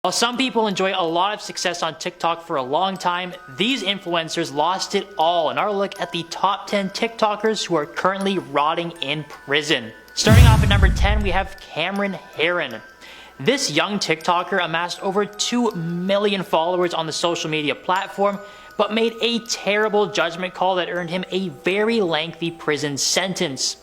While some people enjoy a lot of success on TikTok for a long time, these influencers lost it all in our look at the top 10 TikTokers who are currently rotting in prison. Starting off at number 10, we have Cameron Herron. This young TikToker amassed over 2 million followers on the social media platform, but made a terrible judgment call that earned him a very lengthy prison sentence.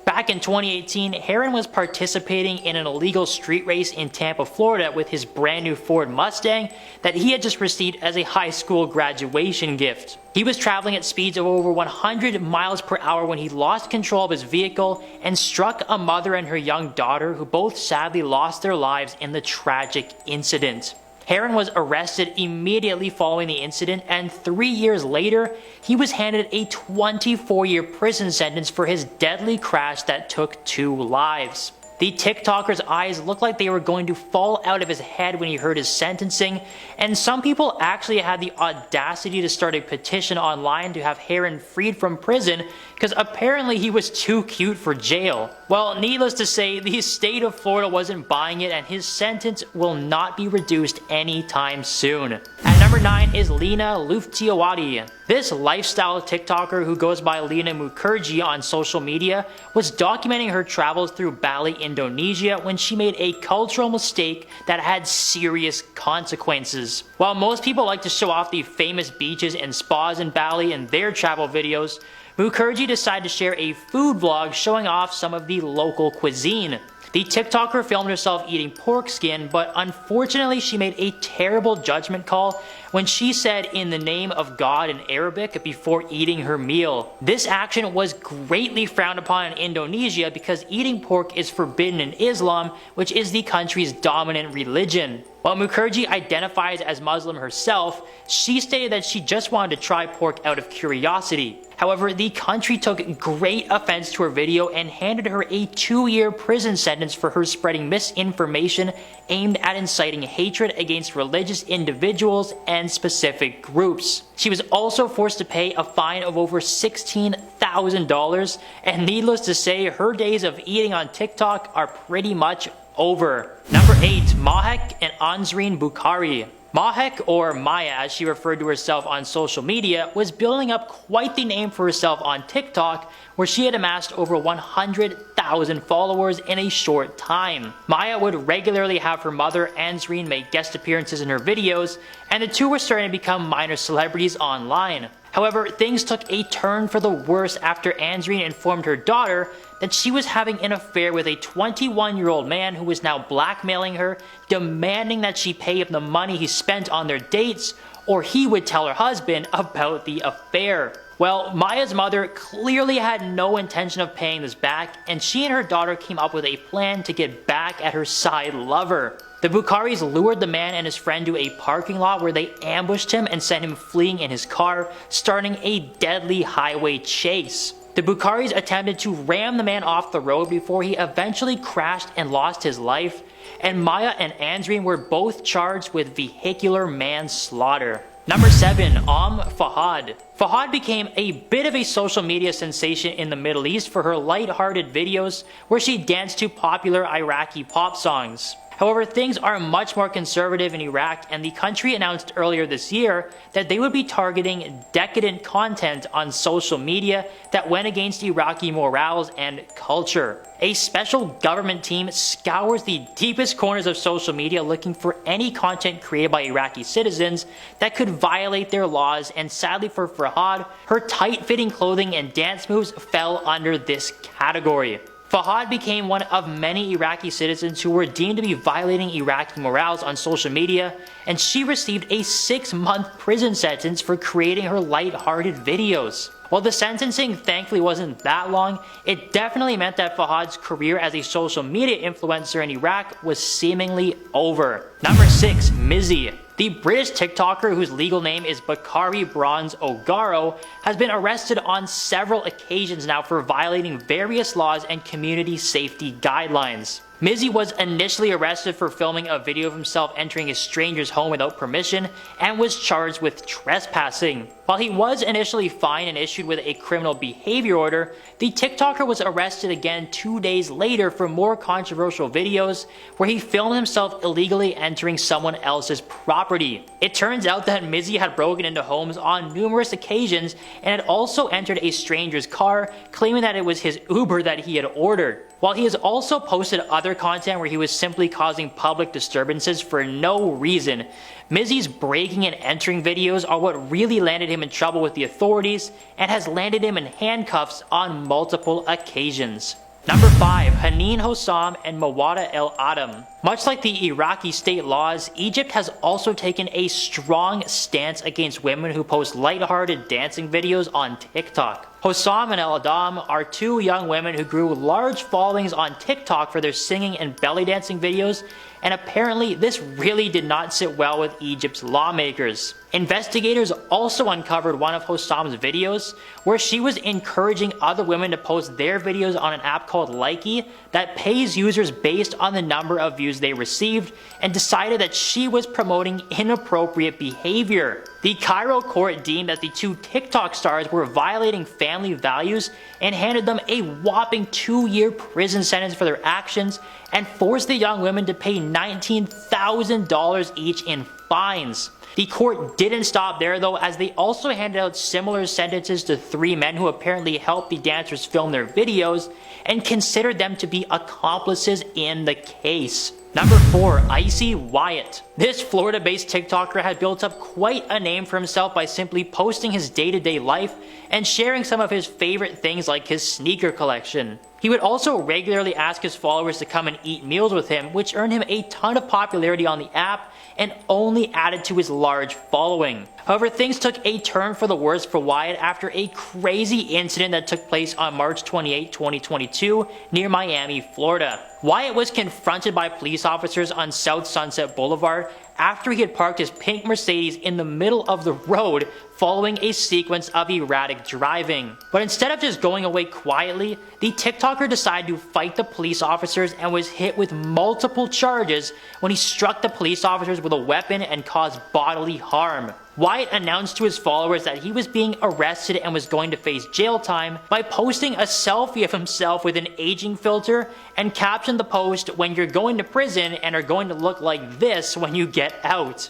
Back in 2018, Herron was participating in an illegal street race in Tampa, Florida with his brand new Ford Mustang that he had just received as a high school graduation gift. He was traveling at speeds of over 100 miles per hour when he lost control of his vehicle and struck a mother and her young daughter, who both sadly lost their lives in the tragic incident. Herron was arrested immediately following the incident, and 3 years later, he was handed a 24-year prison sentence for his deadly crash that took 2 lives. The TikToker's eyes looked like they were going to fall out of his head when he heard his sentencing, and some people actually had the audacity to start a petition online to have Herron freed from prison because apparently he was too cute for jail. Well, needless to say, the state of Florida wasn't buying it, and his sentence will not be reduced anytime soon. At number 9 is Lena Luftiawadi. This lifestyle TikToker, who goes by Lena Mukherjee on social media, was documenting her travels through Bali, Indonesia, when she made a cultural mistake that had serious consequences. While most people like to show off the famous beaches and spas in Bali in their travel videos, Mukherjee decided to share a food vlog showing off some of the local cuisine. The TikToker filmed herself eating pork skin, but unfortunately she made a terrible judgment call when she said "in the name of God" in Arabic before eating her meal. This action was greatly frowned upon in Indonesia because eating pork is forbidden in Islam, which is the country's dominant religion. While Mukherjee identifies as Muslim herself, she stated that she just wanted to try pork out of curiosity. However, the country took great offense to her video and handed her a 2-year prison sentence for her spreading misinformation aimed at inciting hatred against religious individuals and specific groups. She was also forced to pay a fine of over $16,000, and needless to say, her days of eating on TikTok are pretty much over. Number 8. Mahek and Ansreen Bukhari. Mahek, or Maya as she referred to herself on social media, was building up quite the name for herself on TikTok, where she had amassed over 100,000 followers in a short time. Maya would regularly have her mother, Ansreen, make guest appearances in her videos, and the two were starting to become minor celebrities online. However, things took a turn for the worse after Ansreen informed her daughter that she was having an affair with a 21-year-old man who was now blackmailing her, demanding that she pay him the money he spent on their dates, or he would tell her husband about the affair. Well, Maya's mother clearly had no intention of paying this back, and she and her daughter came up with a plan to get back at her side lover. The Bukharis lured the man and his friend to a parking lot where they ambushed him and sent him fleeing in his car, starting a deadly highway chase. The Bukharis attempted to ram the man off the road before he eventually crashed and lost his life, and Maya and Ansreen were both charged with vehicular manslaughter. Number 7. Fahad. Fahad became a bit of a social media sensation in the Middle East for her light-hearted videos where she danced to popular Iraqi pop songs. However, things are much more conservative in Iraq, and the country announced earlier this year that they would be targeting decadent content on social media that went against Iraqi morals and culture. A special government team scours the deepest corners of social media looking for any content created by Iraqi citizens that could violate their laws, and sadly for Fahad, her tight-fitting clothing and dance moves fell under this category. Fahad became one of many Iraqi citizens who were deemed to be violating Iraqi morals on social media, and she received a 6-month prison sentence for creating her light-hearted videos. While the sentencing thankfully wasn't that long, it definitely meant that Fahad's career as a social media influencer in Iraq was seemingly over. Number 6. Mizzy. The British TikToker, whose legal name is Bakari Bronze Ogaro, has been arrested on several occasions now for violating various laws and community safety guidelines. Mizzy was initially arrested for filming a video of himself entering a stranger's home without permission and was charged with trespassing. While he was initially fined and issued with a criminal behavior order, the TikToker was arrested again 2 days later for more controversial videos where he filmed himself illegally entering someone else's property. It turns out that Mizzy had broken into homes on numerous occasions and had also entered a stranger's car, claiming that it was his Uber that he had ordered. While he has also posted other content where he was simply causing public disturbances for no reason, Mizzy's breaking and entering videos are what really landed him in trouble with the authorities and has landed him in handcuffs on multiple occasions. Number 5. Haneen Hossam and Mawada El Adam. Much like the Iraqi state laws, Egypt has also taken a strong stance against women who post lighthearted dancing videos on TikTok. Hossam and El Adam are two young women who grew large followings on TikTok for their singing and belly dancing videos, and apparently this really did not sit well with Egypt's lawmakers. Investigators also uncovered one of Hossam's videos where she was encouraging other women to post their videos on an app called Likee that pays users based on the number of views they received, and decided that she was promoting inappropriate behavior. The Cairo court deemed that the two TikTok stars were violating family values and handed them a whopping 2-year prison sentence for their actions and forced the young women to pay $19,000 each in fines. The court didn't stop there though, as they also handed out similar sentences to 3 men who apparently helped the dancers film their videos and considered them to be accomplices in the case. Number 4. Icy Wyatt. This Florida-based TikToker had built up quite a name for himself by simply posting his day-to-day life and sharing some of his favorite things like his sneaker collection. He would also regularly ask his followers to come and eat meals with him, which earned him a ton of popularity on the app and only added to his large following. However, things took a turn for the worse for Wyatt after a crazy incident that took place on March 28, 2022 near Miami, Florida. Wyatt was confronted by police officers on South Sunset Boulevard after he had parked his pink Mercedes in the middle of the road following a sequence of erratic driving. But instead of just going away quietly, the TikToker decided to fight the police officers and was hit with multiple charges when he struck the police officers with a weapon and caused bodily harm. Wyatt announced to his followers that he was being arrested and was going to face jail time by posting a selfie of himself with an aging filter and captioned the post, "When you're going to prison and are going to look like this when you get out."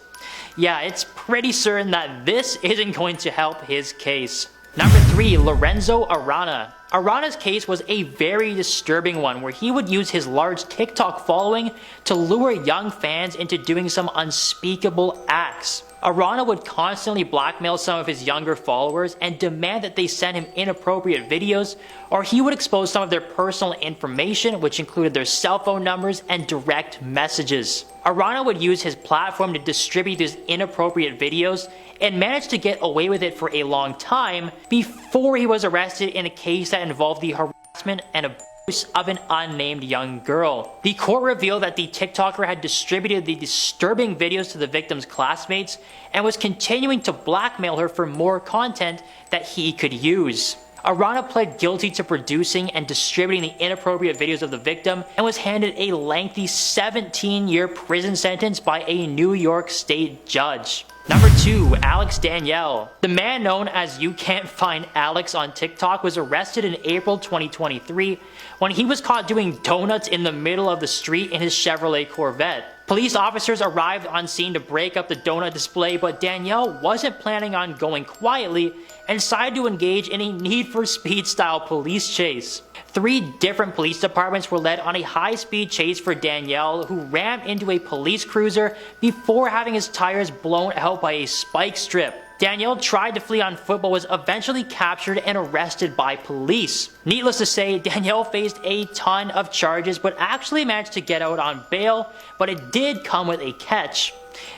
Yeah, it's pretty certain that this isn't going to help his case. Number 3. Lorenzo Arana. Arana's case was a very disturbing one where he would use his large TikTok following to lure young fans into doing some unspeakable acts. Arana would constantly blackmail some of his younger followers and demand that they send him inappropriate videos, or he would expose some of their personal information, which included their cell phone numbers and direct messages. Arana would use his platform to distribute these inappropriate videos and managed to get away with it for a long time before he was arrested in a case that involved the harassment and abuse of an unnamed young girl. The court revealed that the TikToker had distributed the disturbing videos to the victim's classmates and was continuing to blackmail her for more content that he could use. Arana pled guilty to producing and distributing the inappropriate videos of the victim and was handed a lengthy 17-year prison sentence by a New York State judge. Number 2. Alex Danielle. The man known as You Can't Find Alex on TikTok was arrested in April 2023 when he was caught doing donuts in the middle of the street in his Chevrolet Corvette. Police officers arrived on scene to break up the donut display, but Danielle wasn't planning on going quietly and decided to engage in a Need for Speed style police chase. 3 different police departments were led on a high-speed chase for Danielle, who ran into a police cruiser before having his tires blown out by a spike strip. Danielle tried to flee on foot but was eventually captured and arrested by police. Needless to say, Danielle faced a ton of charges but actually managed to get out on bail, but it did come with a catch.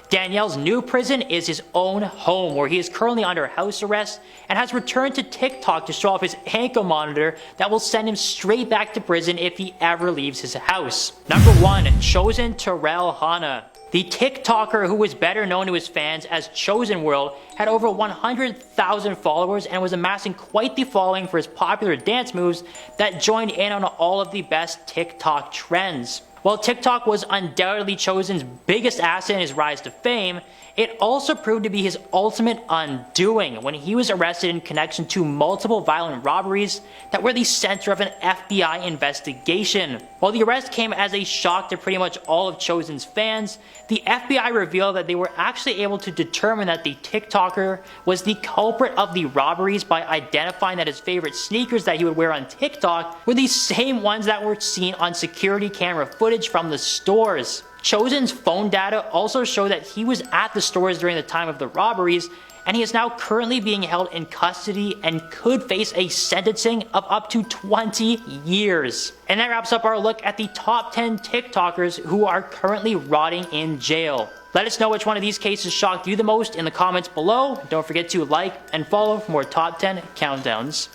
Danielle's new prison is his own home, where he is currently under house arrest and has returned to TikTok to show off his ankle monitor that will send him straight back to prison if he ever leaves his house. Number 1. Chosen Terrell Hanna. The TikToker, who was better known to his fans as Chosen World, had over 100,000 followers and was amassing quite the following for his popular dance moves that joined in on all of the best TikTok trends. While TikTok was undoubtedly Chosen's biggest asset in his rise to fame, it also proved to be his ultimate undoing when he was arrested in connection to multiple violent robberies that were the center of an FBI investigation. While the arrest came as a shock to pretty much all of Chosen's fans, the FBI revealed that they were actually able to determine that the TikToker was the culprit of the robberies by identifying that his favorite sneakers that he would wear on TikTok were the same ones that were seen on security camera footage from the stores. Chosen's phone data also showed that he was at the stores during the time of the robberies, and he is now currently being held in custody and could face a sentencing of up to 20 years. And that wraps up our look at the top 10 TikTokers who are currently rotting in jail. Let us know which one of these cases shocked you the most in the comments below. Don't forget to like and follow for more top 10 countdowns.